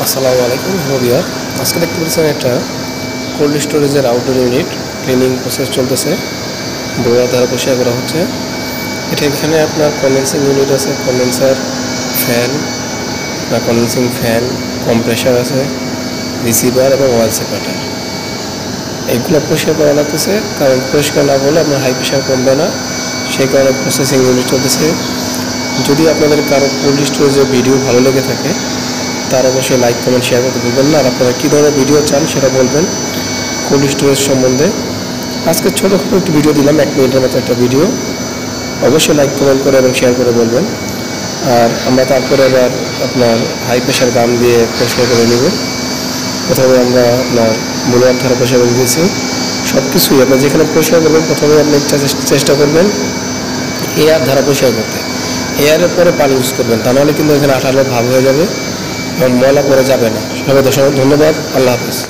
আসসালামু আলাইকুম ভিউয়ার। আজকে দেখতে পাচ্ছেন একটা কোল্ড স্টোরেজের আউটডোর ইউনিট ক্লিনিং প্রসেস চলতেছে। বড় ধারা পরিষ্কার করা হচ্ছে। এখানে আপনার কন্ডেন্সিং ইউনিট আছে, কন্ডেন্সার, ফ্যান বা কন্ডেন্সিং ফ্যান, কম্প্রেসার আছে, রিসিভার এবং ওয়াল সেপারেটর। এগুলো পরিষ্কার করা লাগতেছে, কারণ পরিষ্কার না করলে আপনার হাই প্রেশার কমবে না। সেই কারণে প্রসেসিং ইউনিট চলতেছে। যদি আপনাদের কারো কোল্ড স্টোরেজের ভিডিও ভালো লেগে থাকে তার অবশ্যই লাইক কমেন্ট শেয়ার করতে ভুলবেন না। আর আপনারা কী ধরনের ভিডিও চান সেটা বলবেন কোল্ড স্টোরেজ সম্বন্ধে। আজকে ছোটোখাটো একটু ভিডিও দিলাম, 1 মিনিটের মতো একটা ভিডিও। অবশ্যই লাইক কমেন্ট করে এবং শেয়ার করে বলবেন। আর আমরা তারপরে আবার আপনার হাই প্রেশার গান দিয়ে পরিষ্কার করে নেব। প্রথমে আমরা আপনার মূলার ধারা পরিষ্কার করে দিয়েছি। সব কিছুই আপনার যেখানে পরিষ্কার করবেন প্রথমে আপনি চেষ্টা করবেন এয়ার ধারা পরিষ্কার করতে। এয়ারের পরে পানি ইউজ করবেন, তা নাহলে কিন্তু এখানে আঠালো ভাব হয়ে যাবে এবং ময়লা পরে যাবে না। সবাই ধন্যবাদ। আল্লাহ হাফেজ।